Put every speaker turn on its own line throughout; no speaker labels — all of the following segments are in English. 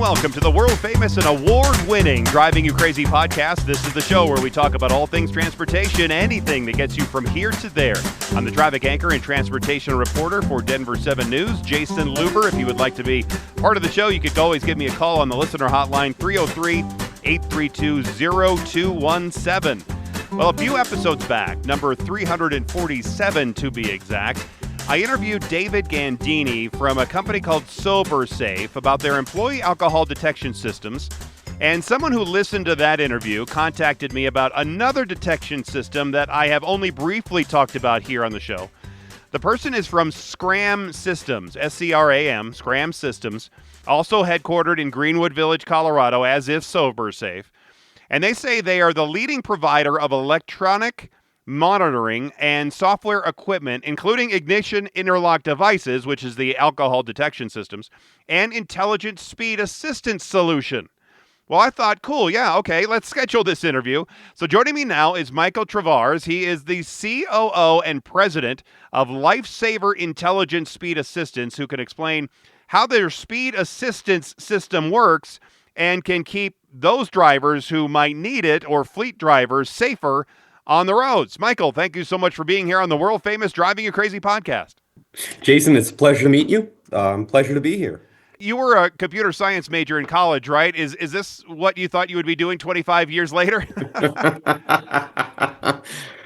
welcome to the world-famous and award-winning Driving You Crazy podcast. This is the show where we talk about all things transportation, anything that gets you from here to there. I'm the traffic anchor and transportation reporter for Denver 7 News, Jason Luber. If you would like to be part of the show, you could always give me a call on the listener hotline, 303-832-0217. Well, a few episodes back, number 347 to be exact, I interviewed David Gandini from a company called SoberSafe about their employee alcohol detection systems. And someone who listened to that interview contacted me about another detection system that I have only briefly talked about here on the show. The person is from Scram Systems, S-C-R-A-M, Scram Systems, also headquartered in Greenwood Village, Colorado, as is SoberSafe. And they say they are the leading provider of electronic monitoring and software equipment, including ignition interlock devices, which is the alcohol detection systems, and intelligent speed assistance solution. Well, I thought, cool, yeah, okay, let's schedule this interview. So joining me now is Michael Travars. He is the COO and president of LifeSafer Intelligent Speed Assistance, who can explain how their speed assistance system works and can keep those drivers who might need it, or fleet drivers, safer on the roads. Michael, thank you so much for being here on the world-famous Driving You Crazy podcast.
Jason, it's a pleasure to meet you. Pleasure to be here.
You were a computer science major in college, right? Is this what you thought you would be doing 25 years later?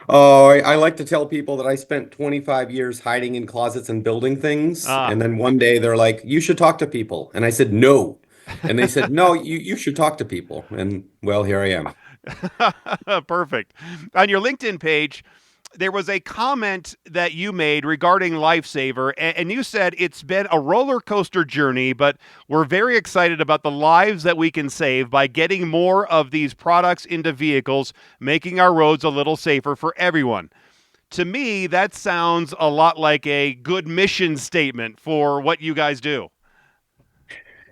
Oh, I like to tell people that I spent 25 years hiding in closets and building things. And then one day they're like, you should talk to people. And I said, no. And they said, no, you should talk to people. And well, here I am.
Perfect. On your LinkedIn page, there was a comment that you made regarding LifeSaver, and you said it's been a roller coaster journey, but we're very excited about the lives that we can save by getting more of these products into vehicles, making our roads a little safer for everyone. To me, that sounds a lot like a good mission statement for what you guys do.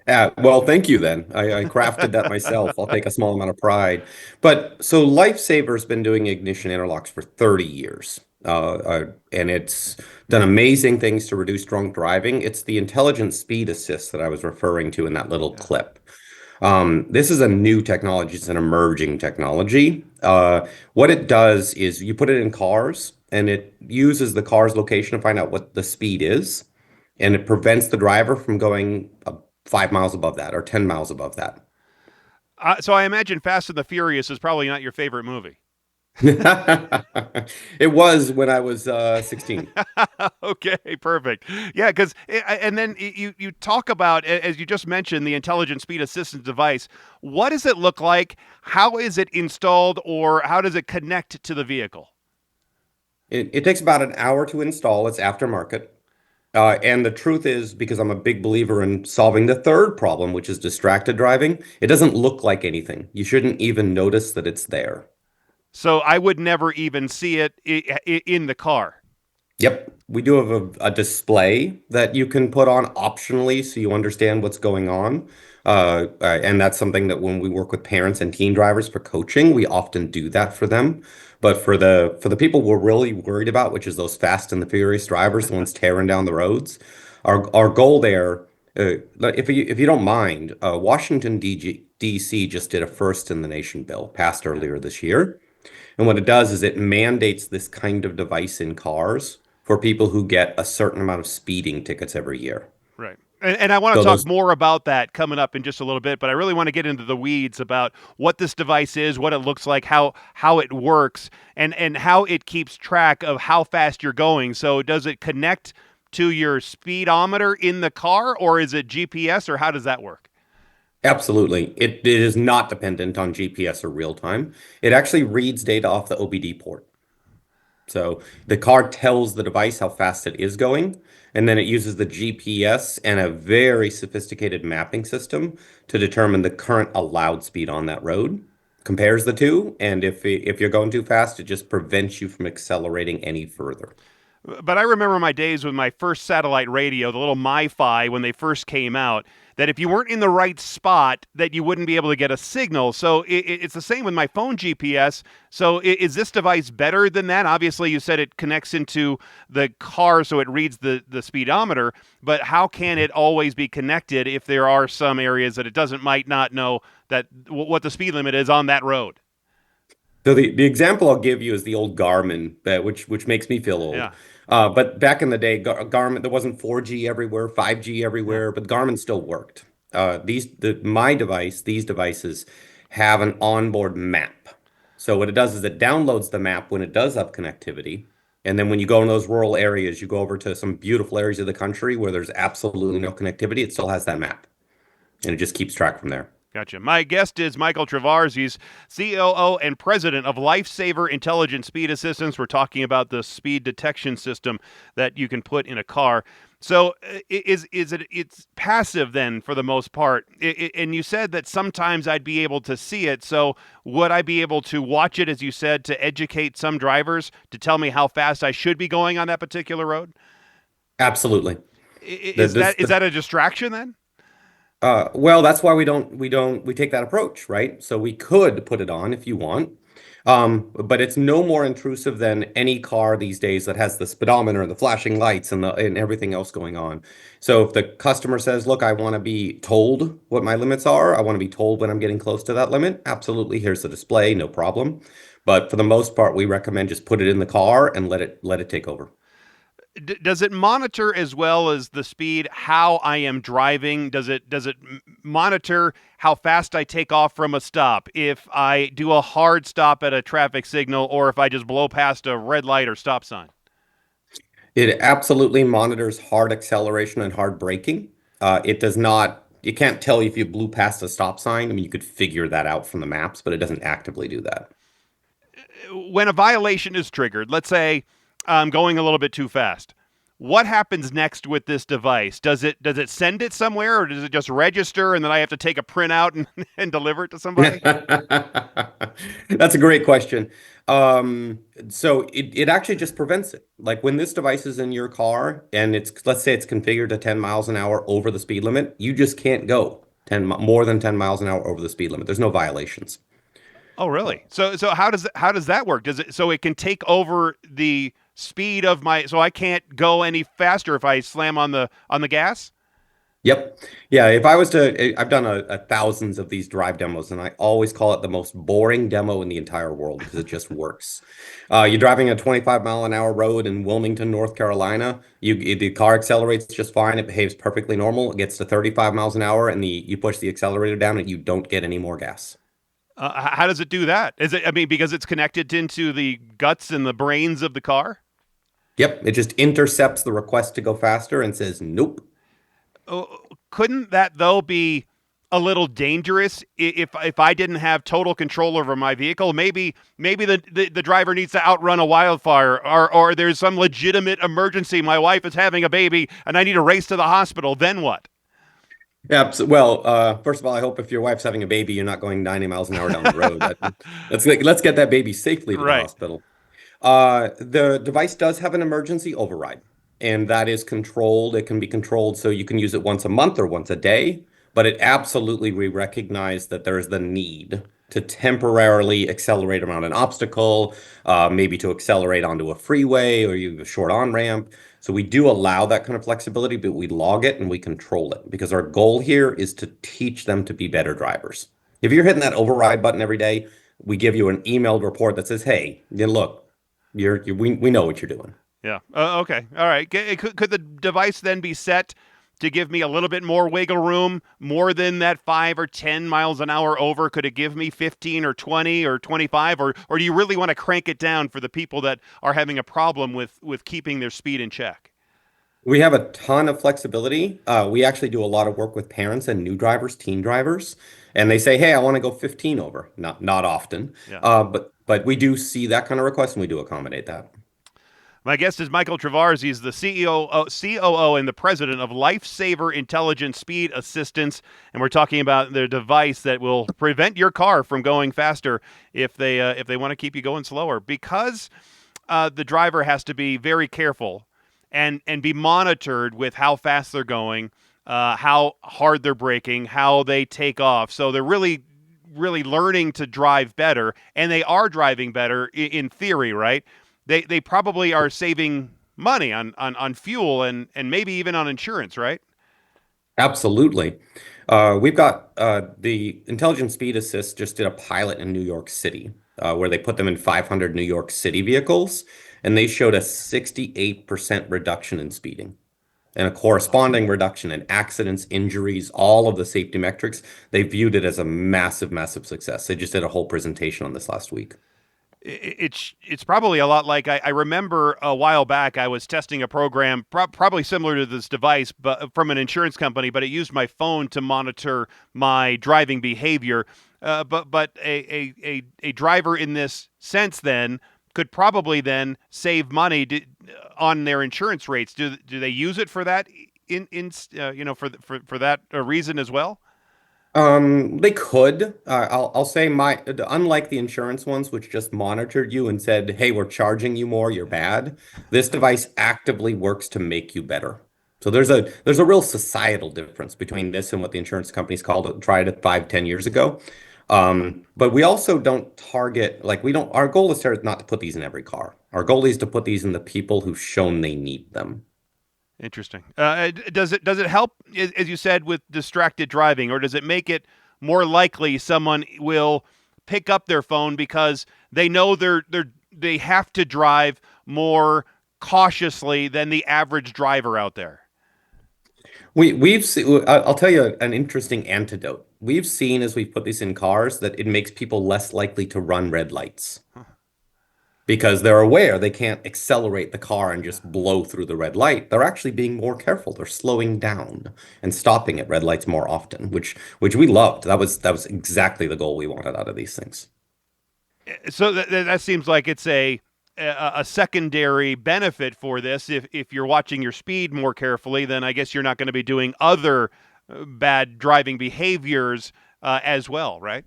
Well, thank you then. I crafted that myself. I'll take a small amount of pride. But so LifeSaver's been doing ignition interlocks for 30 years. And it's done amazing things to reduce drunk driving. It's the intelligent speed assist that I was referring to in that little clip. This is a new technology. It's an emerging technology. What it does is you put it in cars, and it uses the car's location to find out what the speed is. And it prevents the driver from going 5 miles above that or 10 miles above that.
So I imagine Fast and the Furious is probably not your favorite movie.
It was when I was 16.
Okay, perfect. Yeah, because and then you talk about, as you just mentioned, the intelligent speed assistance device. What does it look like? How is it installed, or how does it connect to the vehicle?
It takes about an hour to install. It's aftermarket. And the truth is, because I'm a big believer in solving the third problem, which is distracted driving, it doesn't look like anything. You shouldn't even notice that it's there.
So I would never even see it in the car.
Yep. We do have a display that you can put on optionally so you understand what's going on. And that's something that when we work with parents and teen drivers for coaching, we often do that for them. But for the people we're really worried about, which is those fast and the furious drivers, the ones tearing down the roads, our goal there, if you don't mind, Washington, D.C. just did a first in the nation bill, passed earlier this year. And what it does is it mandates this kind of device in cars for people who get a certain amount of speeding tickets every year.
Right. And I want to talk more about that coming up in just a little bit, but I really want to get into the weeds about what this device is, what it looks like, how it works, and how it keeps track of how fast you're going. So does it connect to your speedometer in the car, or is it GPS, or how does that work?
Absolutely. It is not dependent on GPS or real time. It actually reads data off the OBD port. So the car tells the device how fast it is going, and then it uses the GPS and a very sophisticated mapping system to determine the current allowed speed on that road, compares the two, and if you're going too fast, it just prevents you from accelerating any further.
But I remember my days with my first satellite radio, the little MiFi, when they first came out, that if you weren't in the right spot, that you wouldn't be able to get a signal. So it's the same with my phone GPS. So is this device better than that? Obviously, you said it connects into the car, so it reads the speedometer. But how can it always be connected if there are some areas that it might not know that what the speed limit is on that road?
So the example I'll give you is the old Garmin, which makes me feel old.
Yeah,
But back in the day, Garmin, there wasn't 4G everywhere, 5G
yeah.
everywhere, but Garmin still worked. These devices have an onboard map. So what it does is it downloads the map when it does have connectivity. And then when you go in those rural areas, you go over to some beautiful areas of the country where there's absolutely no connectivity, it still has that map. And it just keeps track from there.
Gotcha. My guest is Michael Travars. He's COO and president of LifeSaver Intelligent Speed Assistance. We're talking about the speed detection system that you can put in a car. So it's passive then for the most part. And you said that sometimes I'd be able to see it. So would I be able to watch it, as you said, to educate some drivers to tell me how fast I should be going on that particular road?
Absolutely. The,
Is
this,
that is
the
that a distraction then?
Well, that's why we take that approach, right? So we could put it on if you want, but it's no more intrusive than any car these days that has the speedometer and the flashing lights and everything else going on. So if the customer says, "Look, I want to be told what my limits are. I want to be told when I'm getting close to that limit." Absolutely, here's the display, no problem. But for the most part, we recommend just put it in the car and let it take over.
Does it monitor as well as the speed how I am driving? Does it monitor how fast I take off from a stop if I do a hard stop at a traffic signal or if I just blow past a red light or stop sign?
It absolutely monitors hard acceleration and hard braking. It does not, it can't tell you if you blew past a stop sign. I mean, you could figure that out from the maps, but it doesn't actively do that.
When a violation is triggered, let's say I'm going a little bit too fast. What happens next with this device? Does it send it somewhere or does it just register and then I have to take a printout and deliver it to somebody?
That's a great question. So it actually just prevents it. Like when this device is in your car and let's say it's configured to 10 miles an hour over the speed limit, you just can't go more than 10 miles an hour over the speed limit. There's no violations.
Oh, really? So how does that work? Does it so it can take over the speed of my so I can't go any faster if I slam on the gas?
Yep. Yeah, if I was to, I've done a thousands of these drive demos, and I always call it the most boring demo in the entire world because it just works. You're driving a 25-mile-an-hour road in Wilmington, North Carolina. The car accelerates just fine. It behaves perfectly normal. It gets to 35 miles an hour, and you push the accelerator down, and you don't get any more gas.
How does it do that? Is it I mean because it's connected into the guts and the brains of the car?
Yep, it just intercepts the request to go faster and says, nope.
Oh, couldn't that though be a little dangerous if I didn't have total control over my vehicle? Maybe the driver needs to outrun a wildfire or there's some legitimate emergency. My wife is having a baby and I need to race to the hospital. Then what?
Yeah, well, first of all, I hope if your wife's having a baby, you're not going 90 miles an hour down the road. Let's get that baby safely to the
Right.
hospital. The device does have an emergency override, and that is controlled. It can be controlled so you can use it once a month or once a day, but it absolutely, we recognize that there is the need to temporarily accelerate around an obstacle, maybe to accelerate onto a freeway or you have a short on-ramp. So we do allow that kind of flexibility, but we log it and we control it because our goal here is to teach them to be better drivers. If you're hitting that override button every day, we give you an emailed report that says, "Hey, look, we know what you're doing."
Yeah. Okay. All right. Could the device then be set to give me a little bit more wiggle room, more than that 5 or 10 miles an hour over? Could it give me 15 or 20 or 25, or do you really want to crank it down for the people that are having a problem with keeping their speed in check?
We have a ton of flexibility. We actually do a lot of work with parents and new drivers, teen drivers, and they say, "Hey, I want to go 15 over." Not often,
Yeah.
but we do see that kind of request and we do accommodate that.
My guest is Michael Travars. He's the COO and the president of LifeSaver Intelligent Speed Assistance, and we're talking about their device that will prevent your car from going faster if they want to keep you going slower. Because the driver has to be very careful and be monitored with how fast they're going, how hard they're braking, how they take off. So they're really learning to drive better, and they are driving better in theory, right? They probably are saving money on fuel and maybe even on insurance, right?
Absolutely. We've got the Intelligent Speed Assist just did a pilot in New York City where they put them in 500 New York City vehicles, and they showed a 68% reduction in speeding and a
Wow.
corresponding reduction in accidents, injuries, all of the safety metrics. They viewed it as a massive, massive success. They just did a whole presentation on this last week.
It's probably a lot like I remember a while back I was testing a program probably similar to this device, but from an insurance company, but it used my phone to monitor my driving behavior. But a driver in this sense then could probably then save money on their insurance rates. Do they use it for that in for that reason as well?
They could. I'll say unlike the insurance ones, which just monitored you and said, "Hey, we're charging you more, you're bad." This device actively works to make you better. So there's a real societal difference between this and what the insurance companies tried it 5, 10 years ago. But we also don't target like we don't. Our goal is not to put these in every car. Our goal is to put these in the people who've shown they need them.
Interesting. Does it help, as you said, with distracted driving, or does it make it more likely someone will pick up their phone because they know they have to drive more cautiously than the average driver out there?
We've seen, I'll tell you an interesting antidote. We've seen as we've put these in cars that it makes people less likely to run red lights because they're aware they can't accelerate the car and
Yeah.
just blow through the red light. They're actually being more careful. They're slowing down and stopping at red lights more often, which we loved. That was exactly the goal we wanted out of these things.
So that seems like it's a secondary benefit for this. If you're watching your speed more carefully, then I guess you're not going to be doing other bad driving behaviors as well, right?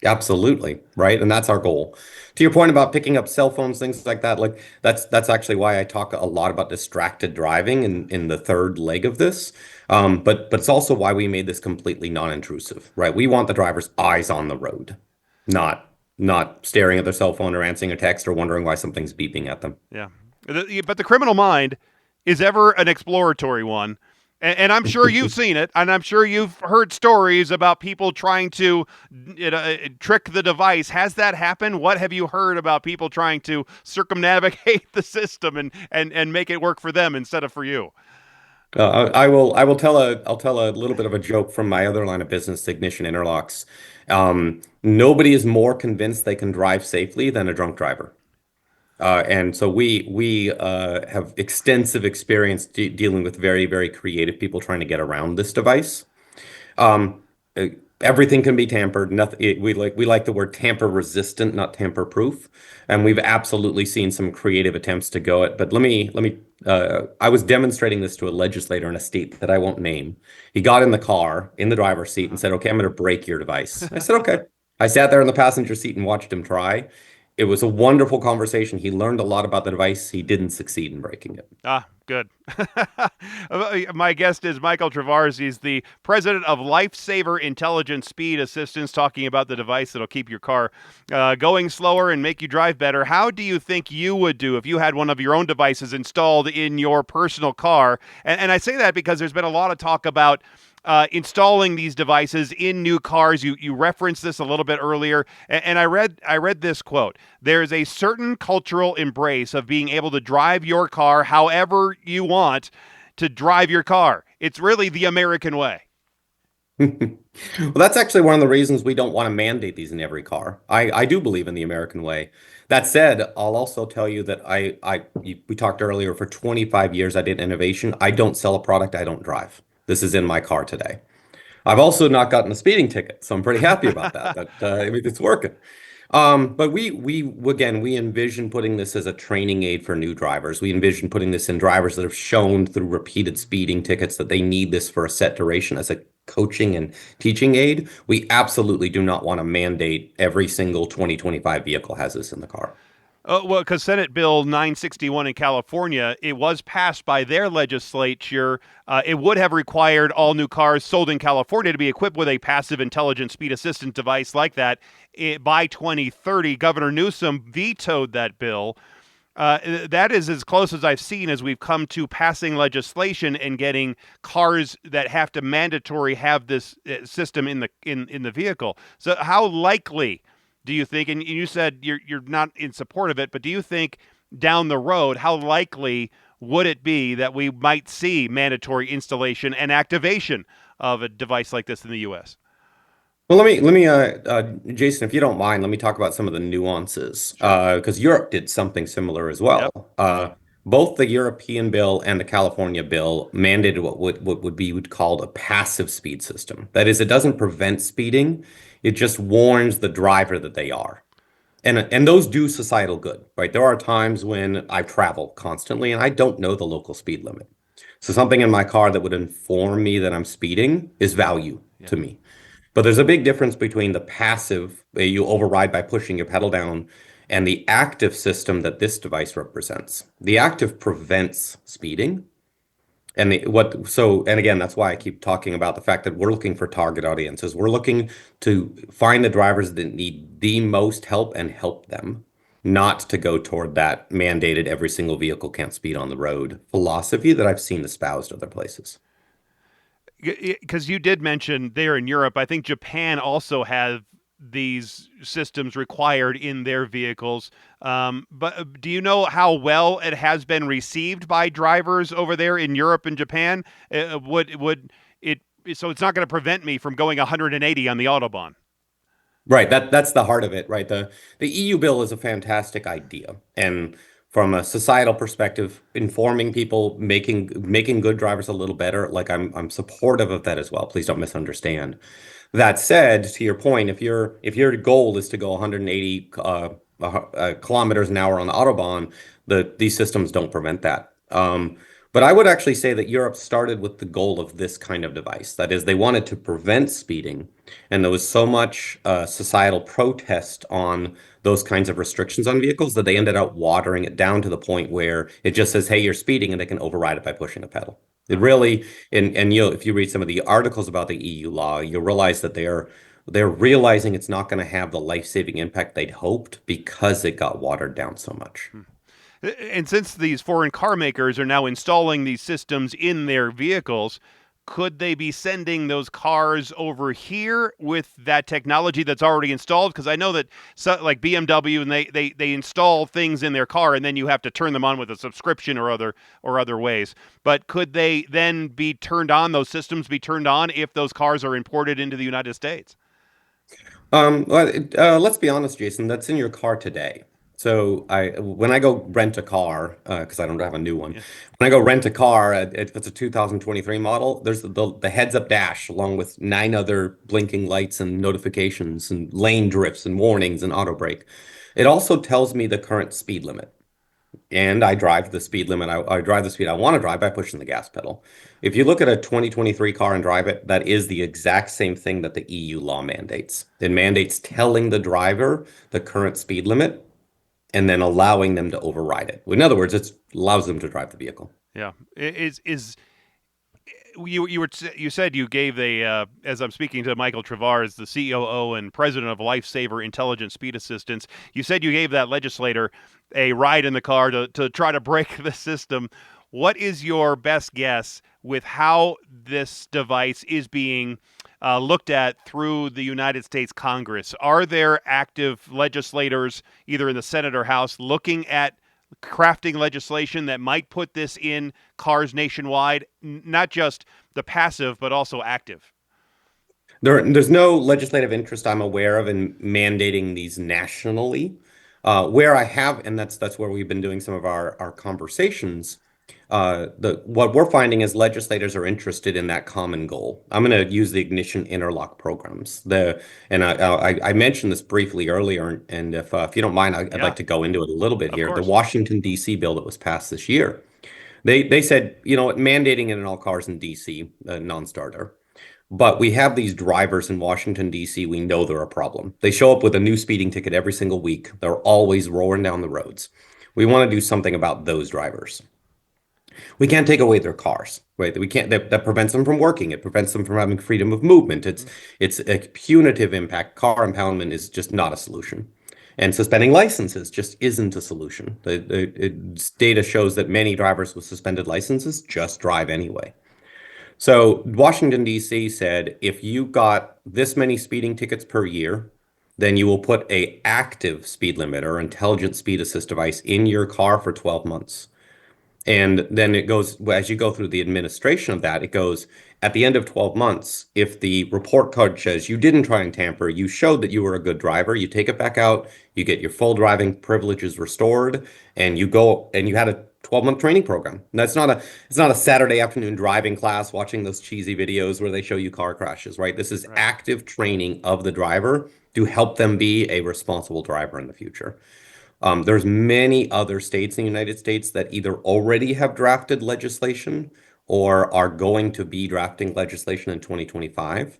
Absolutely, right? And that's our goal. To your point about picking up cell phones, things like that, like that's actually why I talk a lot about distracted driving in the third leg of this. But it's also why we made this completely non-intrusive, right? We want the driver's eyes on the road, not staring at their cell phone or answering a text or wondering why something's beeping at them.
Yeah. But the criminal mind is ever an exploratory one. And I'm sure you've seen it, and I'm sure you've heard stories about people trying to trick the device. Has that happened? What have you heard about people trying to circumnavigate the system and make it work for them instead of for you?
I will I'll tell a little bit of a joke from my other line of business, Ignition Interlocks. Nobody is more convinced they can drive safely than a drunk driver. And so we have extensive experience dealing with very, very creative people trying to get around this device. Um, uh, Everything can be tampered. Nothing. We like the word tamper resistant, not tamper proof. And we've absolutely seen some creative attempts to go it. But let me. I was demonstrating this to a legislator in a state that I won't name. He got in the car in the driver's seat and said, "Okay, I'm going to break your device." I said, "Okay." I sat there in the passenger seat and watched him try. It was a wonderful conversation. He learned a lot about the device. He didn't succeed in breaking it.
Ah, good. My guest is Michael Travars. He's the president of LifeSaver Intelligent Speed Assistance, talking about the device that'll keep your car going slower and make you drive better. How do you think you would do if you had one of your own devices installed in your personal car? And I say that because there's been a lot of talk about installing these devices in new cars. You referenced this a little bit earlier, and I read this quote. There's a certain cultural embrace of being able to drive your car however you want to drive your car. It's really the American way.
Well, that's actually one of the reasons we don't want to mandate these in every car. I do believe in the American way. That said, I'll also tell you that we talked earlier, for 25 years I did innovation. I don't sell a product I don't drive. This is in my car today. I've also not gotten a speeding ticket, so I'm pretty happy about that. I mean, it's working. But we envision putting this as a training aid for new drivers. We envision putting this in drivers that have shown through repeated speeding tickets that they need this for a set duration as a coaching and teaching aid. We absolutely do not want to mandate every single 2025 vehicle has this in the car.
Well, because Senate Bill 961 in California, it was passed by their legislature. It would have required all new cars sold in California to be equipped with a passive intelligent speed assistance device like that by 2030. Governor Newsom vetoed that bill. That is as close as I've seen as we've come to passing legislation and getting cars that have to mandatory have this system in the vehicle. So, how likely do you think? And you said you're not in support of it, but do you think down the road, how likely would it be that we might see mandatory installation and activation of a device like this in the U.S.?
Well, Jason, if you don't mind, let me talk about some of the nuances,
Sure.
because Europe did something similar as well.
Yep.
Both the European bill and the California bill mandated what would be called a passive speed system. That is, it doesn't prevent speeding; it just warns the driver that they are. And those do societal good, right? There are times when I travel constantly and I don't know the local speed limit. So something in my car that would inform me that I'm speeding is value
Yeah.
to me. But there's a big difference between the passive, you override by pushing your pedal down, and the active system that this device represents. The active prevents speeding. And again, that's why I keep talking about the fact that we're looking for target audiences. We're looking to find the drivers that need the most help and help them, not to go toward that mandated every single vehicle can't speed on the road philosophy that I've seen espoused other places.
Because you did mention there in Europe, I think Japan also have these systems required in their vehicles. But do you know how well it has been received by drivers over there in Europe and Japan? Would it so it's not going to prevent me from going 180 on the autobahn?
Right, that's the heart of it, right? The EU bill is a fantastic idea. And from a societal perspective, informing people, making good drivers a little better, like I'm supportive of that as well. Please don't misunderstand. That said, to your point, if your goal is to go 180 kilometers an hour on the Autobahn, these systems don't prevent that. But I would actually say that Europe started with the goal of this kind of device. That is, they wanted to prevent speeding, and there was so much societal protest on those kinds of restrictions on vehicles that they ended up watering it down to the point where it just says, "Hey, you're speeding," and they can override it by pushing a pedal. It
Uh,
really, and if you read some of the articles about the EU law, you'll realize that they're realizing it's not going to have the life-saving impact they'd hoped because it got watered down so much.
And since these foreign car makers are now installing these systems in their vehicles, could they be sending those cars over here with that technology that's already installed? Because I know that like BMW and they install things in their car and then you have to turn them on with a subscription or other ways. But could they then be turned on? Those systems be turned on if those cars are imported into the United States?
Let's be honest, Jason, that's in your car today. So when I go rent a car, because I don't have a new one,
Yeah.
when I go rent a car, if it's a 2023 model, there's the heads-up dash along with nine other blinking lights and notifications and lane drifts and warnings and auto brake. It also tells me the current speed limit. And I drive the speed limit. I drive the speed I want to drive by pushing the gas pedal. If you look at a 2023 car and drive it, that is the exact same thing that the EU law mandates. It mandates telling the driver the current speed limit and then allowing them to override it. In other words, it allows them to drive the vehicle.
Yeah. Is you said you gave a as I'm speaking to Michael Travars, the COO and president of LifeSaver Intelligent Speed Assistance. You said you gave that legislator a ride in the car to try to break the system. What is your best guess with how this device is being looked at through the United States Congress? Are there active legislators, either in the Senate or House, looking at crafting legislation that might put this in cars nationwide, not just the passive, but also active?
There's no legislative interest I'm aware of in mandating these nationally. Where I have, and that's where we've been doing some of our conversations. What we're finding is legislators are interested in that common goal. I'm going to use the ignition interlock programs. I mentioned this briefly earlier, and if you don't mind, I'd
Yeah,
like to go into it a little bit
of
here. The
course.
Washington D.C. bill that was passed this year, they said, mandating it in all cars in D.C. Non-starter. But we have these drivers in Washington, D.C. We know they're a problem. They show up with a new speeding ticket every single week. They're always roaring down the roads. We want to do something about those drivers. We can't take away their cars, right? We can't. That prevents them from working. It prevents them from having freedom of movement. It's a punitive impact. Car impoundment is just not a solution, and suspending licenses just isn't a solution. Data shows that many drivers with suspended licenses just drive anyway. So Washington, D.C. said if you got this many speeding tickets per year, then you will put a active speed limiter or intelligent speed assist device in your car for 12 months. And then it goes, as you go through the administration of that, it goes at the end of 12 months, if the report card says you didn't try and tamper, you showed that you were a good driver, you take it back out, you get your full driving privileges restored, and you go and you had a 12-month training program. And it's not a Saturday afternoon driving class watching those cheesy videos where they show you car crashes, right? This is
Right.
active training of the driver to help them be a responsible driver in the future. There's many other states in the United States that either already have drafted legislation or are going to be drafting legislation in 2025,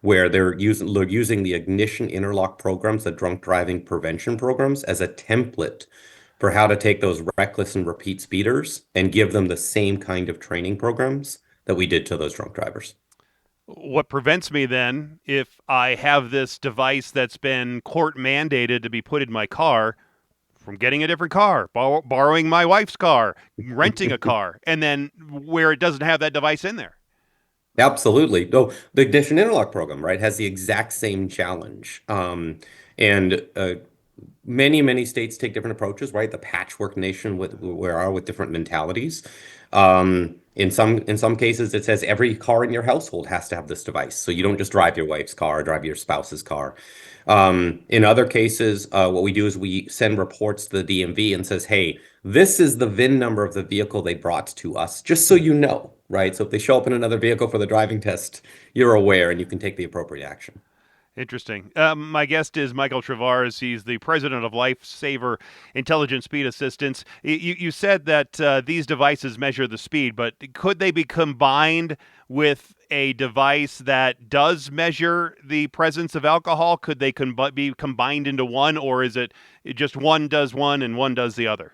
where they're using the ignition interlock programs, the drunk driving prevention programs, as a template for how to take those reckless and repeat speeders and give them the same kind of training programs that we did to those drunk drivers.
What prevents me then, if I have this device that's been court mandated to be put in my car, from getting a different car, borrowing my wife's car, renting a car, and then where it doesn't have that device in there.
Absolutely. No, the ignition interlock program, right, has the exact same challenge. And many states take different approaches, right? The patchwork nation with where are with different mentalities. In some cases, it says every car in your household has to have this device, so you don't just drive your wife's car or drive your spouse's car. In other cases, what we do is we send reports to the DMV and says, "Hey, this is the VIN number of the vehicle they brought to us, just so you know." Right? So if they show up in another vehicle for the driving test, you're aware and you can take the appropriate action.
Interesting. My guest is Michael Travars. He's the president of LifeSaver Intelligent Speed Assistance. You said that these devices measure the speed, but could they be combined with a device that does measure the presence of alcohol? Could they be combined into one, or is it just one does one and one does the other?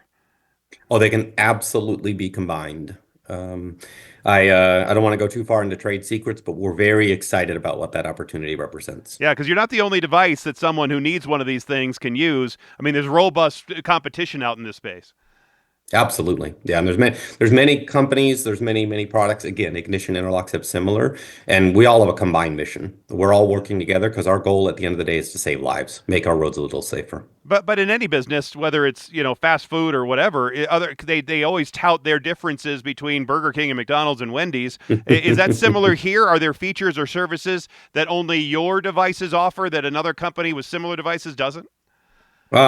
Oh, they can absolutely be combined. Um, I don't want to go too far into trade secrets, but we're very excited about what that opportunity represents.
Yeah, because you're not the only device that someone who needs one of these things can use. I mean, there's robust competition out in this space.
Absolutely. Yeah, and there's many companies, there's many products. Again, Ignition Interlocks have similar, and we all have a combined mission. We're all working together because our goal at the end of the day is to save lives, make our roads a little safer.
But in any business, whether it's fast food or whatever, they always tout their differences between Burger King and McDonald's and Wendy's. Is that similar here? Are there features or services that only your devices offer that another company with similar devices doesn't?
Jason,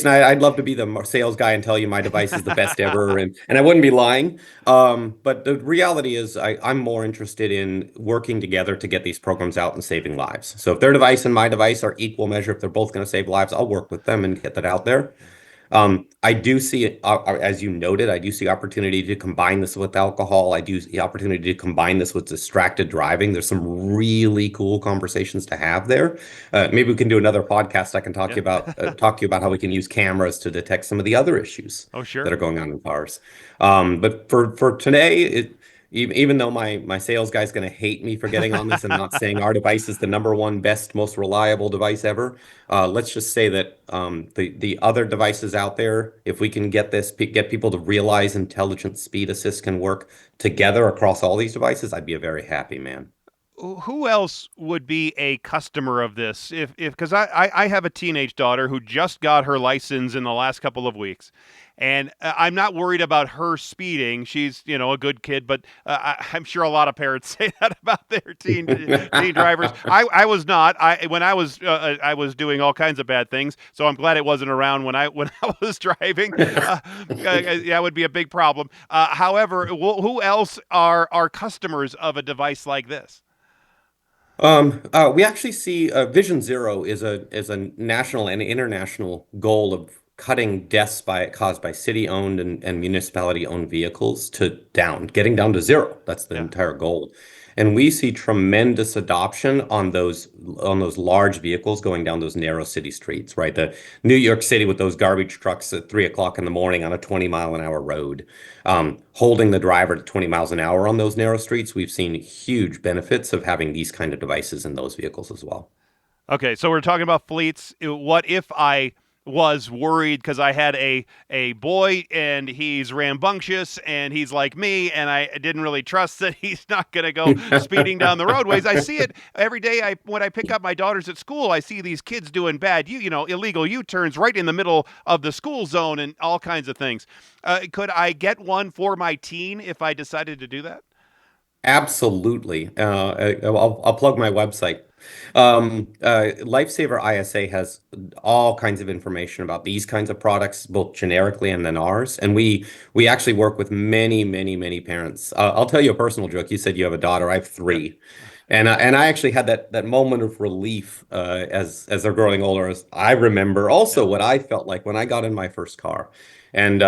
I'd love to be the sales guy and tell you my device is the best ever, and I wouldn't be lying. But the reality is, I'm more interested in working together to get these programs out and saving lives. So if their device and my device are equal measure, if they're both going to save lives, I'll work with them and get that out there. I do see, as you noted, I do see opportunity to combine this with alcohol. I do see opportunity to combine this with distracted driving. There's some really cool conversations to have there. Maybe we can do another podcast. I can
Yeah.
talk to you about how we can use cameras to detect some of the other issues
Oh,
that
sure.
are going on in cars. But for today, even though my sales guy's going to hate me for getting on this and not saying our device is the number one best, most reliable device ever, let's just say that the other devices out there, if we can get people to realize intelligent speed assist can work together across all these devices, I'd be a very happy man.
Who else would be a customer of this? If because I have a teenage daughter who just got her license in the last couple of weeks, and I'm not worried about her speeding. She's a good kid, but I'm sure a lot of parents say that about their teen drivers. I was not. I was doing all kinds of bad things, so I'm glad it wasn't around when I was driving. That would be a big problem. However, who else are customers of a device like this?
We actually see Vision Zero is a national and international goal cutting deaths caused by city-owned and municipality-owned vehicles to down, getting down to zero. That's the
Yeah.
entire goal. And we see tremendous adoption on those large vehicles going down those narrow city streets, right? The New York City with those garbage trucks at 3 o'clock in the morning on a 20-mile-an-hour road, holding the driver to 20 miles an hour on those narrow streets. We've seen huge benefits of having these kind of devices in those vehicles as well.
Okay, so we're talking about fleets. What if I was worried because I had a boy and he's rambunctious and he's like me and I didn't really trust that he's not going to go speeding down the roadways. I see it every day. I when I pick up my daughters at school, I see these kids doing bad, illegal U-turns right in the middle of the school zone and all kinds of things. Could I get one for my teen if I decided to do that?
Absolutely. I'll plug my website. LifeSaver ISA has all kinds of information about these kinds of products, both generically and then ours. And we actually work with many, many, many parents. I'll tell you a personal joke. You said you have a daughter. I have
Yeah.
three. And I actually had that moment of relief as they're growing older. As I remember
Yeah.
also what I felt like when I got in my first car, and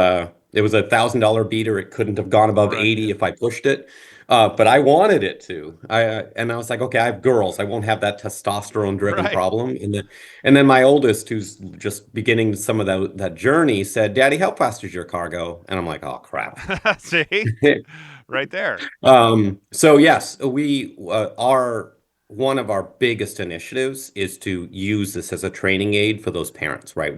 it was $1,000 beater. It couldn't have gone above
Right.
80 if I pushed it. But I wanted it to. And I was like, okay, I have girls. I won't have that testosterone-driven
Right.
problem. And then my oldest, who's just beginning some of that journey, said, "Daddy, how fast does your car go?" And I'm like, "Oh crap."
See? Right there.
So yes, we are one of our biggest initiatives is to use this as a training aid for those parents, right?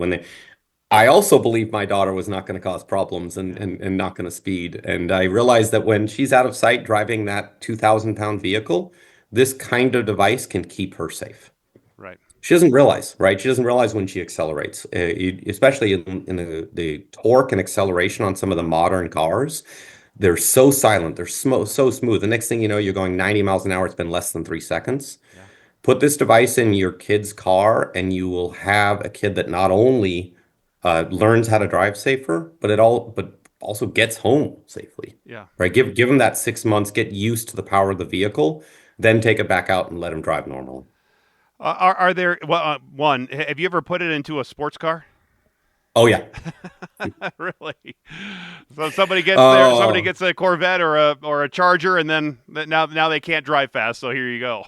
I also believe my daughter was not going to cause problems
Yeah.
and not going to speed. And I realized that when she's out of sight driving that 2,000-pound vehicle, this kind of device can keep her safe.
Right.
She doesn't realize, right? She doesn't realize when she accelerates, especially in the torque and acceleration on some of the modern cars. They're so silent. They're so smooth. The next thing you know, you're going 90 miles an hour. It's been less than 3 seconds.
Yeah.
Put this device in your kid's car, and you will have a kid that not only learns how to drive safer, but also gets home safely.
Yeah.
Right? Give them that 6 months, get used to the power of the vehicle, then take it back out and let them drive normal.
Are there well one? Have you ever put it into a sports car?
Oh yeah.
Really? So somebody gets there. Somebody
Oh,
gets a Corvette or a Charger, and then now they can't drive fast. So here you go.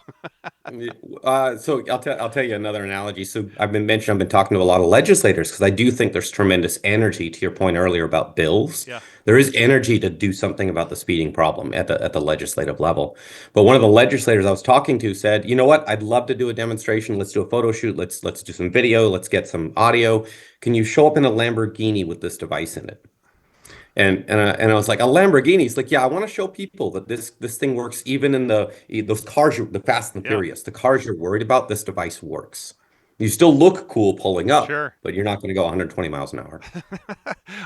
So I'll tell you another analogy. So I've been talking to a lot of legislators because I do think there's tremendous energy to your point earlier about bills.
Yeah.
There is energy to do something about the speeding problem at the legislative level. But one of the legislators I was talking to said, "You know what? I'd love to do a demonstration. Let's do a photo shoot. Let's do some video. Let's get some audio. Can you show up in a Lamborghini with this device in it?" And I was like, "A Lamborghini?" He's like, "Yeah, I want to show people that this thing works even in those cars, the Fast and the
Yeah.
Furious, the cars you're worried about. This device works. You still look cool pulling up,
Sure.
but you're not going to go 120 miles an hour."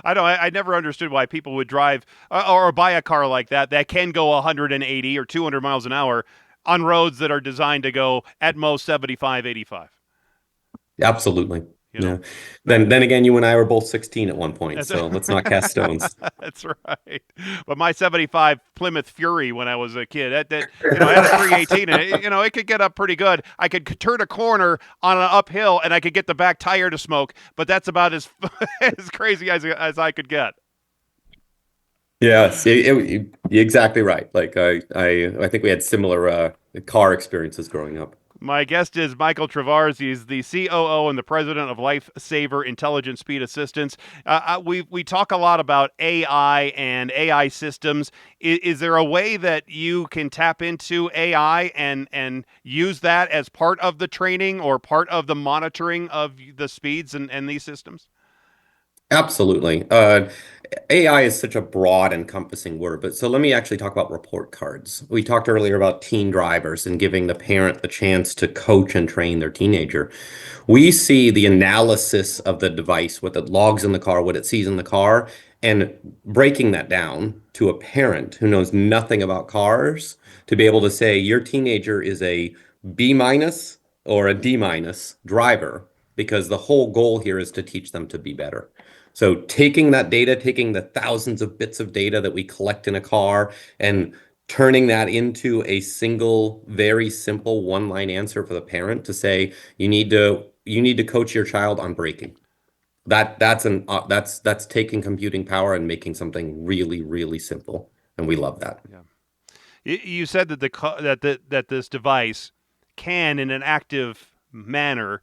I don't. I never understood why people would drive or buy a car like that can go 180 or 200 miles an hour on roads that are designed to go at most 75, 85.
Absolutely.
You know.
Yeah. Then again, you and I were both 16 at one point,
That's
so let's not cast stones.
that's right. But my '75 Plymouth Fury when I was a kid, I had a 318, and it could get up pretty good. I could turn a corner on an uphill, and I could get the back tire to smoke. But that's about as as crazy as I could get.
Yes, you're exactly right. Like I think we had similar car experiences growing up.
My guest is Michael Travars. He's the COO and the president of LifeSaver Intelligent Speed Assistance. We talk a lot about AI and AI systems. Is there a way that you can tap into AI and use that as part of the training or part of the monitoring of the speeds and these systems?
Absolutely. AI is such a broad, encompassing word, but so let me actually talk about report cards. We talked earlier about teen drivers and giving the parent the chance to coach and train their teenager. We see the analysis of the device, what it logs in the car, what it sees in the car, and breaking that down to a parent who knows nothing about cars to be able to say your teenager is a B minus or a D minus driver, because the whole goal here is to teach them to be better. So taking that data, taking the thousands of bits of data that we collect in a car and turning that into a single, very simple one-line answer for the parent to say, you need to coach your child on braking. That's taking computing power and making something really, really simple, and we love that.
Yeah. You said that that this device can, in an active manner,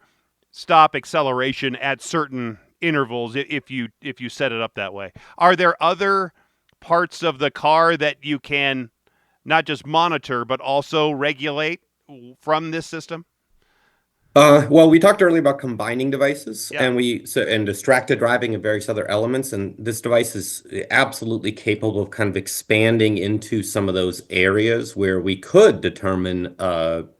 stop acceleration at certain intervals if you set it up that way. Are there other parts of the car that you can not just monitor but also regulate from this system?
Well, we talked earlier about combining devices
Yeah.
and distracted driving and various other elements, and this device is absolutely capable of kind of expanding into some of those areas where we could determine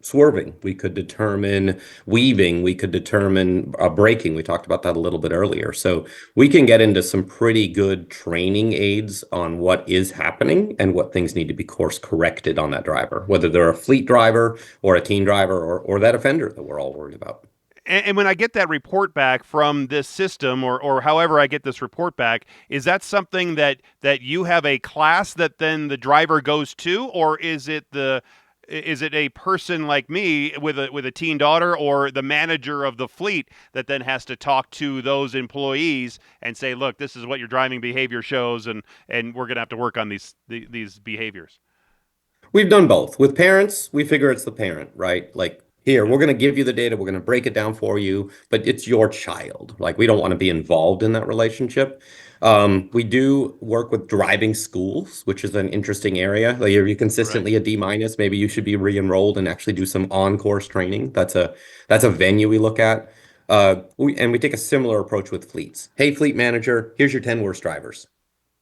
swerving, we could determine weaving, we could determine braking. We talked about that a little bit earlier. So we can get into some pretty good training aids on what is happening and what things need to be course corrected on that driver, whether they're a fleet driver or a teen driver or that offender that we're all worried about.
And when I get that report back from this system, or however I get this report back, is that something that you have a class that then the driver goes to, or is it a person like me with a teen daughter or the manager of the fleet that then has to talk to those employees and say, look, this is what your driving behavior shows, and we're going to have to work on these behaviors?
We've done both. With parents, we figure it's the parent, right? Like, here, we're going to give you the data, we're going to break it down for you, but it's your child. Like, we don't want to be involved in that relationship. We do work with driving schools, which is an interesting area. Like, if you're
Right.
consistently a D minus, maybe you should be re-enrolled and actually do some on-course training. That's a venue we look at. We take a similar approach with fleets. Hey, fleet manager, here's your 10 worst drivers.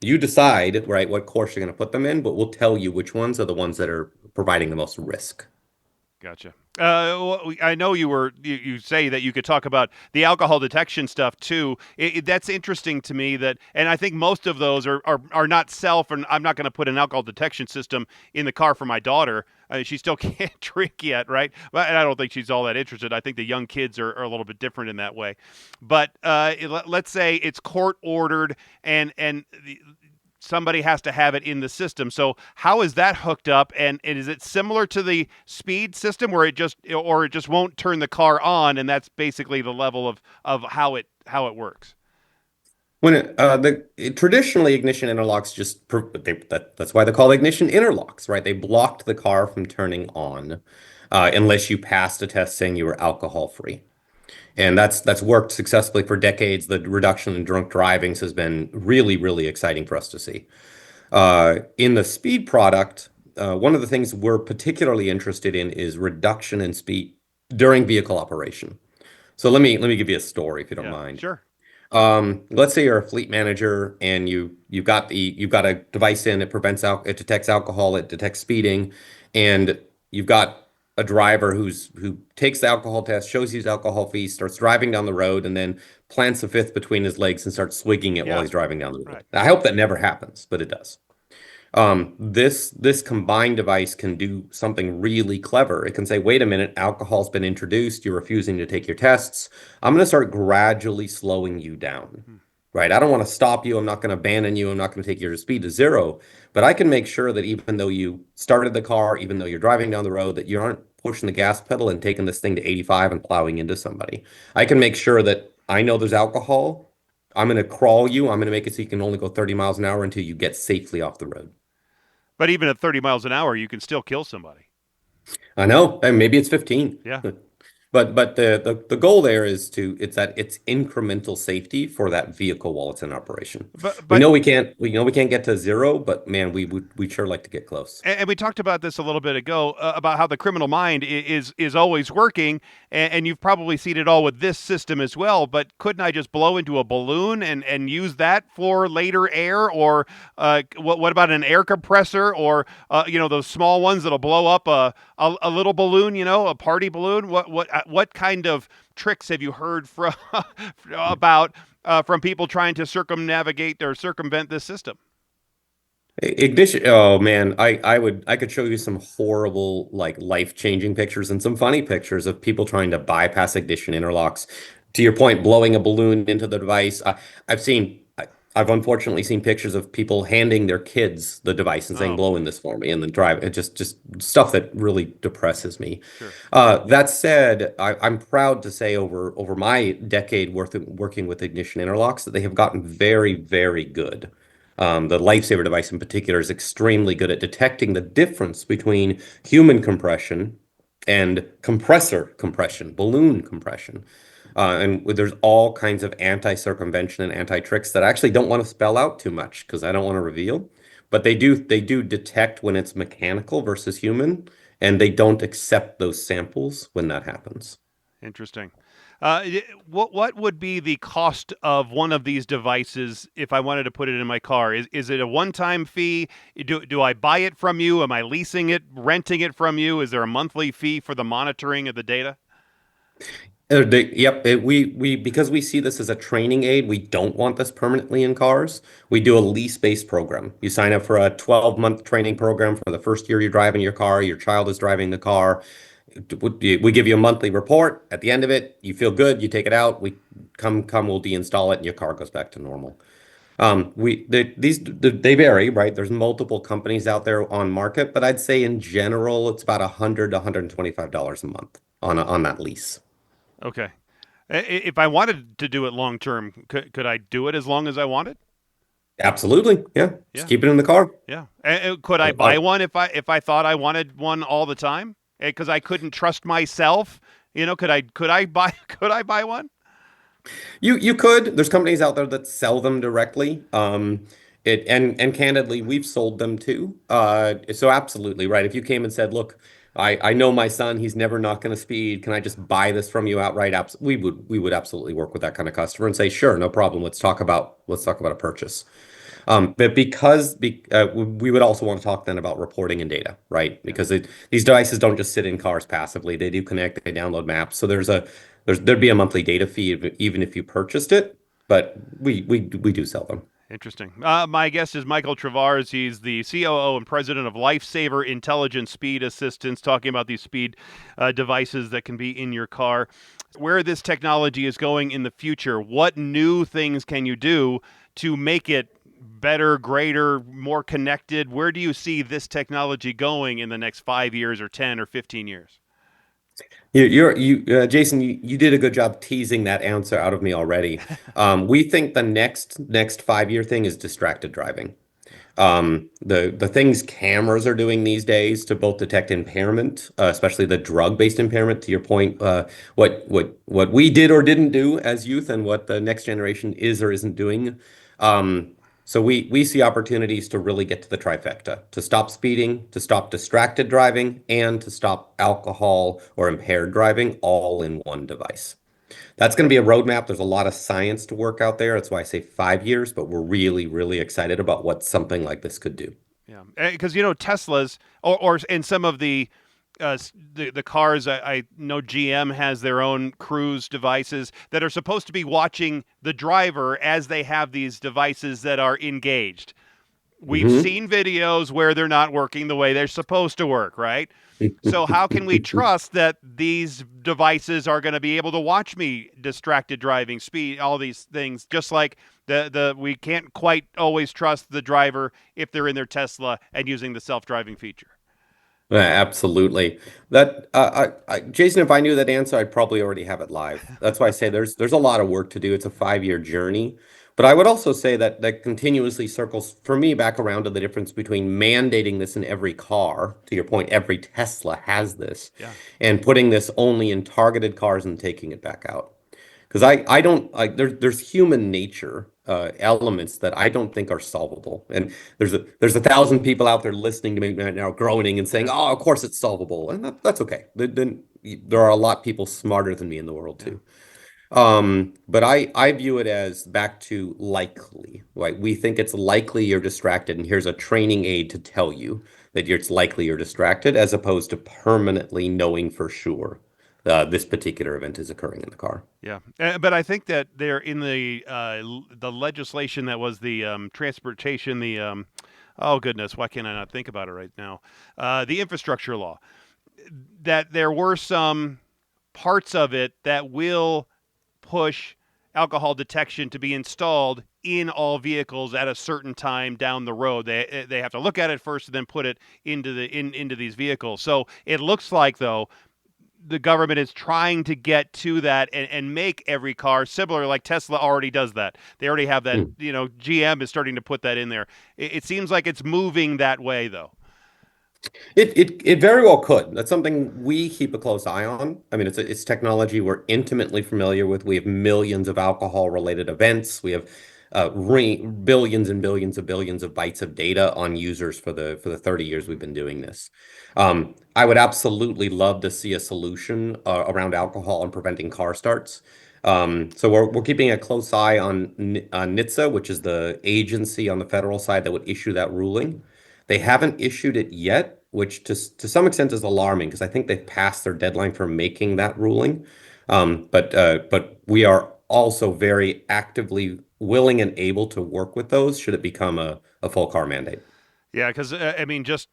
You decide, right, what course you're going to put them in, but we'll tell you which ones are the ones that are providing the most risk.
Gotcha. I know you say that you could talk about the alcohol detection stuff too. That's interesting to me that, and I think most of those are not self. And I'm not going to put an alcohol detection system in the car for my daughter. She still can't drink yet, right? And I don't think she's all that interested. I think the young kids are a little bit different in that way. But let's say it's court ordered, and somebody has to have it in the system. So how is that hooked up? And is it similar to the speed system where it just won't turn the car on, and that's basically the level of how it works?
Traditionally ignition interlocks that's why they're called ignition interlocks, right? They blocked the car from turning on unless you passed a test saying you were alcohol free. And that's worked successfully for decades. The reduction in drunk drivings has been really, really exciting for us to see. In the speed product, one of the things we're particularly interested in is reduction in speed during vehicle operation. So let me give you a story if you don't
Yeah,
mind.
sure.
Let's say you're a fleet manager and you've got a device in, it detects alcohol, it detects speeding, and you've got a driver who takes the alcohol test, shows he's alcohol free, starts driving down the road, and then plants a fifth between his legs and starts swigging it while
Yeah,
he's driving down the road.
right.
I hope that never happens, but it does. This combined device can do something really clever. It can say, wait a minute, alcohol's been introduced, you're refusing to take your tests. I'm going to start gradually slowing you down.
Hmm.
Right? I don't want to stop you. I'm not going to abandon you. I'm not going to take your speed to zero. But I can make sure that even though you started the car, even though you're driving down the road, that you aren't pushing the gas pedal and taking this thing to 85 and plowing into somebody. I can make sure that I know there's alcohol. I'm going to crawl you. I'm going to make it so you can only go 30 miles an hour until you get safely off the road.
But even at 30 miles an hour, you can still kill somebody.
I know, and maybe it's 15.
Yeah.
But the goal there is it's incremental safety for that vehicle while it's in operation.
But
We
but
know we can't get to zero, but man, we sure like to get close.
and we talked about this a little bit ago about how the criminal mind is always working, and you've probably seen it all with this system as well. But couldn't I just blow into a balloon and use that for later air, or what about an air compressor, or those small ones that'll blow up a little balloon, a party balloon? What kind of tricks have you heard from about from people trying to circumnavigate or circumvent this system?
Ignition. Oh man, I could show you some horrible like life-changing pictures and some funny pictures of people trying to bypass ignition interlocks. To your point, blowing a balloon into the device. I've seen I've unfortunately seen pictures of people handing their kids the device and saying,
Oh,
"Blow in this for me," and then drive. It just stuff that really depresses me.
sure.
That said, I'm proud to say over my decade worth of working with ignition interlocks that they have gotten very, very good. The LifeSaver device in particular is extremely good at detecting the difference between human compression and compressor compression, balloon compression. And there's all kinds of anti-circumvention and anti-tricks that I actually don't want to spell out too much because I don't want to reveal. But they do detect when it's mechanical versus human, and they don't accept those samples when that happens.
Interesting. What would be the cost of one of these devices if I wanted to put it in my car? Is it a one-time fee? Do I buy it from you? Am I leasing it, renting it from you? Is there a monthly fee for the monitoring of the data?
Yep. We because we see this as a training aid, we don't want this permanently in cars. We do a lease-based program. You sign up for a 12-month training program for the first year you're driving your car, your child is driving the car. We give you a monthly report. At the end of it, you feel good, you take it out, we come, we'll deinstall it, and your car goes back to normal. They vary, right? There's multiple companies out there on market, but I'd say in general, it's about 100 to $125 a month on that lease.
Okay. If I wanted to do it long term, could I do it as long as I wanted?
Absolutely. Yeah. Just
Yeah.
keep it in the car.
Yeah. Could I buy one if I thought I wanted one all the time? Because I couldn't trust myself. Could I buy could I buy one?
You could. There's companies out there that sell them directly. And candidly, we've sold them too. So absolutely right. If you came and said, "Look, I know my son. He's never not going to speed. Can I just buy this from you outright?" We would absolutely work with that kind of customer and say, "Sure, no problem. Let's talk about a purchase." But we would also want to talk then about reporting and data, right?
Yeah.
Because these devices don't just sit in cars passively. They do connect, they download maps. So there'd be a monthly data fee even if you purchased it, but we do sell them.
Interesting. My guest is Michael Travars. He's the COO and president of LifeSaver Intelligent Speed Assistance, talking about these speed devices that can be in your car. Where this technology is going in the future, what new things can you do to make it better, greater, more connected? Where do you see this technology going in the next 5 years or 10 or 15 years?
Jason, you did a good job teasing that answer out of me already. We think the next 5 year thing is distracted driving.
Yeah.
The things cameras are doing these days to both detect impairment, especially the drug-based impairment, to your point, what we did or didn't do as youth and what the next generation is or isn't doing. So we see opportunities to really get to the trifecta, to stop speeding, to stop distracted driving, and to stop alcohol or impaired driving all in one device. That's going to be a roadmap. There's a lot of science to work out there. That's why I say 5 years, but we're really, really excited about what something like this could do.
Yeah, because Teslas or in some of the cars, I know GM has their own cruise devices that are supposed to be watching the driver as they have these devices that are engaged. We've
Hmm.
seen videos where they're not working the way they're supposed to work, right? So how can we trust that these devices are going to be able to watch me distracted driving, speed, all these things? Just like the we can't quite always trust the driver if they're in their Tesla and using the self-driving feature.
Yeah, absolutely. Jason, if I knew that answer, I'd probably already have it live. That's why I say there's a lot of work to do. It's a 5 year journey. But I would also say that continuously circles for me back around to the difference between mandating this in every car, to your point, every Tesla has this,
Yeah.
and putting this only in targeted cars and taking it back out. Because I don't like there's human nature elements that I don't think are solvable. And there's a thousand people out there listening to me right now groaning and saying,
Yeah.
"Oh, of course it's solvable," and that's okay. Then there are a lot of people smarter than me in the world
Yeah.
too. But I view it as back to likely. Right? We think it's likely you're distracted, and here's a training aid to tell you that it's likely you're distracted, as opposed to permanently knowing for sure this particular event is occurring in the car.
Yeah, but I think that they're in the legislation that was the transportation, oh goodness, why can't I not think about it right now? The infrastructure law. That there were some parts of it that will push alcohol detection to be installed in all vehicles at a certain time down the road. They have to look at it first and then put it into these vehicles. So it looks like, though, the government is trying to get to that and make every car similar, like Tesla already does that. They already have that.
Mm.
GM is starting to put that in there. It seems like it's moving that way, though.
It very well could. That's something we keep a close eye on. I mean, it's technology we're intimately familiar with. We have millions of alcohol-related events. We have billions and billions of bytes of data on users for the 30 years we've been doing this. I would absolutely love to see a solution around alcohol and preventing car starts. So we're keeping a close eye on NHTSA, which is the agency on the federal side that would issue that ruling. They haven't issued it yet, which to some extent is alarming because I think they've passed their deadline for making that ruling. But we are also very actively willing and able to work with those should it become a full car mandate.
Yeah, because I mean, just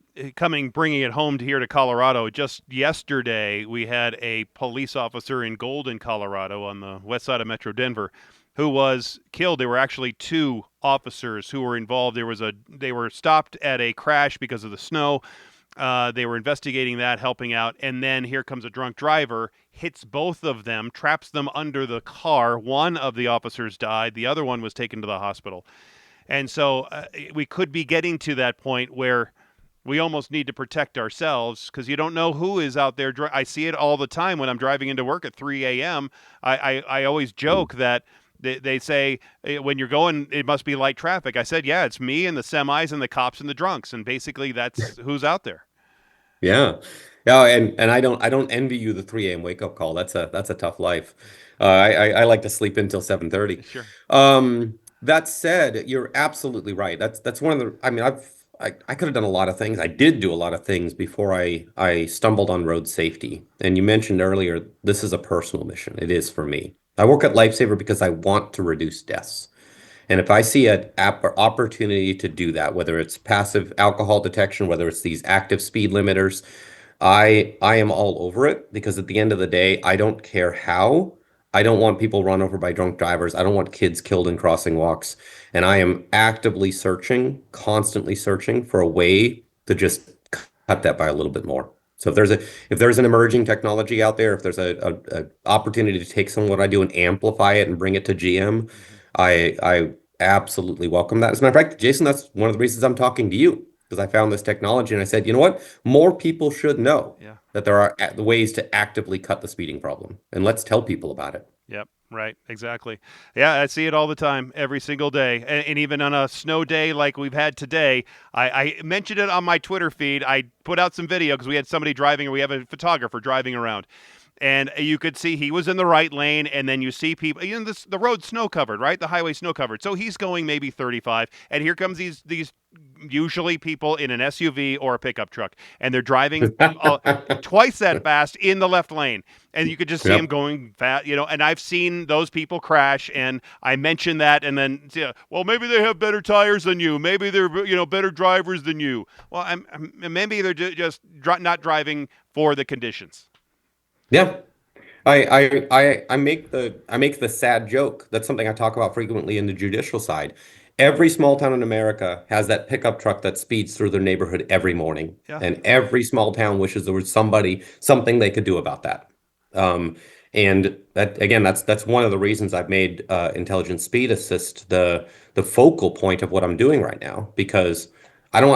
bringing it home to here to Colorado. Just yesterday, we had a police officer in Golden, Colorado, on the west side of Metro Denver, who was killed. There were actually two officers who were involved. They were stopped at a crash because of the snow. They were investigating that, helping out, and then here comes a drunk driver, hits both of them, traps them under the car. One of the officers died. The other one was taken to the hospital. And so we could be getting to that point where we almost need to protect ourselves because you don't know who is out there. I see it all the time when I'm driving into work at 3 a.m. I always joke that they say when you're going, it must be light traffic. I said, yeah, it's me and the semis and the cops and the drunks. And basically that's who's out there.
Yeah. Yeah, and I don't envy you the 3 a.m. wake up call. That's a tough life. I like to sleep until 7:30.
Sure.
That said, you're absolutely right. That's one of the I mean I could have done a lot of things. I did do a lot of things before I stumbled on road safety. And you mentioned earlier this is a personal mission. It is for me. I work at LifeSaver because I want to reduce deaths. And if I see an opportunity to do that, whether it's passive alcohol detection, whether it's these active speed limiters, I am all over it because at the end of the day, I don't care how. I don't want people run over by drunk drivers. I don't want kids killed in crossing walks. And I am actively searching, constantly searching for a way to just cut that by a little bit more. So if there's an emerging technology out there, if there's a opportunity to take some of what I do and amplify it and bring it to GM,
Mm-hmm.
I absolutely welcome that. As a matter of fact, Jason, that's one of the reasons I'm talking to you because I found this technology and I said, you know what? More people should know
Yeah.
that there are ways to actively cut the speeding problem, and let's tell people about it.
Yep. Right. Exactly. Yeah, I see it all the time, every single day, and even on a snow day like we've had today. I mentioned it on my Twitter feed. I put out some video because we had somebody driving, or we have a photographer driving around, and you could see he was in the right lane, and then you see people. The road's snow covered, right? The highway snow covered, so he's going maybe 35, and here comes these usually people in an SUV or a pickup truck, and they're driving twice that fast in the left lane, and you could just see them
Yep.
going fast, And I've seen those people crash, and I mentioned that, and then well, maybe they have better tires than you, maybe they're better drivers than you. Well, maybe they're just not driving for the conditions.
Yeah. I make the sad joke. That's something I talk about frequently in the judicial side. Every small town in America has that pickup truck that speeds through their neighborhood every morning,
Yeah.
and every small town wishes there was something they could do about that. Um, and that again, that's one of the reasons I've made intelligent speed assist the focal point of what I'm doing right now because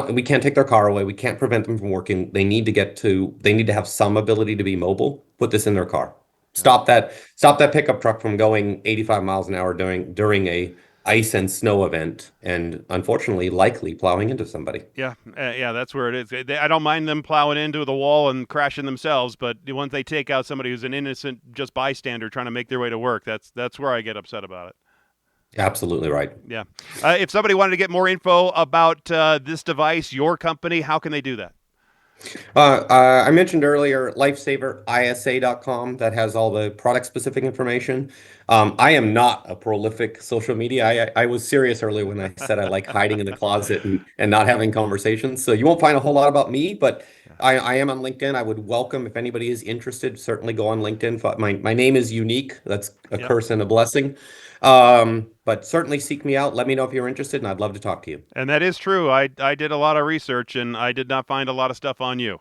we can't take their car away. We can't prevent them from working. They need to have some ability to be mobile. Put this in their car.
Yeah.
Stop that pickup truck from going 85 miles an hour during a ice and snow event and unfortunately likely plowing into somebody.
Yeah, that's where it is. I don't mind them plowing into the wall and crashing themselves, but once they take out somebody who's an innocent, just bystander trying to make their way to work, that's where I get upset about it.
Absolutely right.
Yeah. If somebody wanted to get more info about this device, your company, how can they do that?
I mentioned earlier lifesaverisa.com that has all the product specific information. I am not a prolific social media. I was serious earlier when I said I like hiding in the closet and not having conversations. So you won't find a whole lot about me, but I am on LinkedIn. I would welcome if anybody is interested, certainly go on LinkedIn. My name is unique. That's a
Yep.
curse and a blessing. But certainly seek me out. Let me know if you're interested, and I'd love to talk to you.
And that is true. I did a lot of research, and I did not find a lot of stuff on you.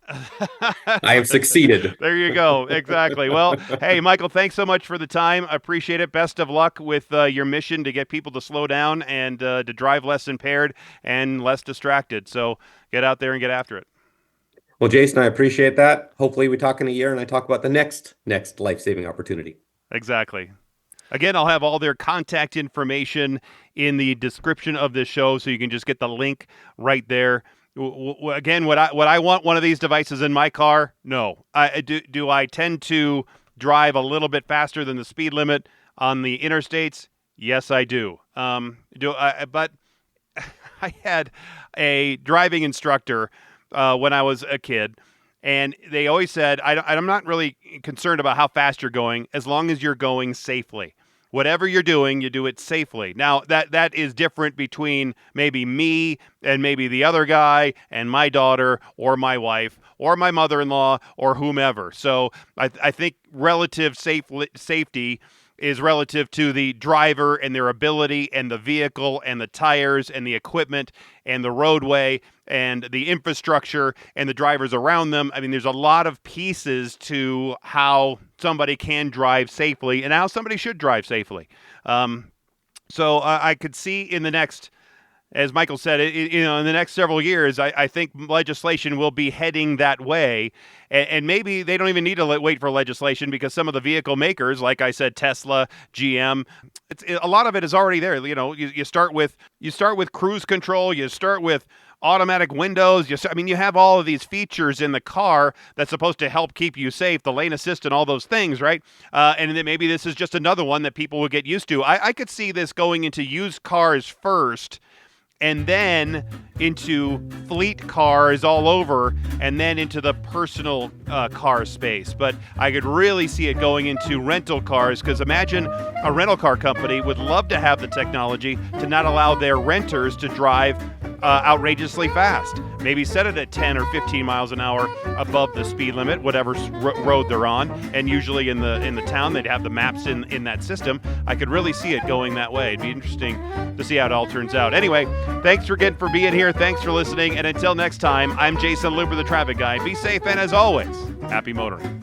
I have succeeded.
There you go. Exactly. Well, hey, Michael, thanks so much for the time. I appreciate it. Best of luck with your mission to get people to slow down and to drive less impaired and less distracted. So get out there and get after it.
Well, Jason, I appreciate that. Hopefully we talk in a year and I talk about the next life-saving opportunity.
Exactly. Again, I'll have all their contact information in the description of this show, so you can just get the link right there. Again, would I want one of these devices in my car? No. Do I tend to drive a little bit faster than the speed limit on the interstates? Yes, I do. But I had a driving instructor when I was a kid, and they always said, I'm not really concerned about how fast you're going as long as you're going safely. Whatever you're doing, you do it safely. Now, that is different between maybe me and maybe the other guy and my daughter or my wife or my mother-in-law or whomever. So I think relative safety is relative to the driver and their ability and the vehicle and the tires and the equipment and the roadway and the infrastructure and the drivers around them. I mean, there's a lot of pieces to how somebody can drive safely and how somebody should drive safely. So I could see in the next, as Michael said, in the next several years, I think legislation will be heading that way. And maybe they don't even need to wait for legislation, because some of the vehicle makers, like I said, Tesla, GM, a lot of it is already there. You start with cruise control, you start with automatic windows. You have all of these features in the car that's supposed to help keep you safe, the lane assist and all those things, right? And then maybe this is just another one that people would get used to. I could see this going into used cars first, and then into fleet cars all over, and then into the personal car space. But I could really see it going into rental cars, because imagine a rental car company would love to have the technology to not allow their renters to drive outrageously fast. Maybe set it at 10 or 15 miles an hour above the speed limit, whatever road they're on. And usually in the town, they'd have the maps in that system. I could really see it going that way. It'd be interesting to see how it all turns out. Anyway, thanks again for being here. Thanks for listening. And until next time, I'm Jason Luber, the traffic guy. Be safe, and as always, happy motoring.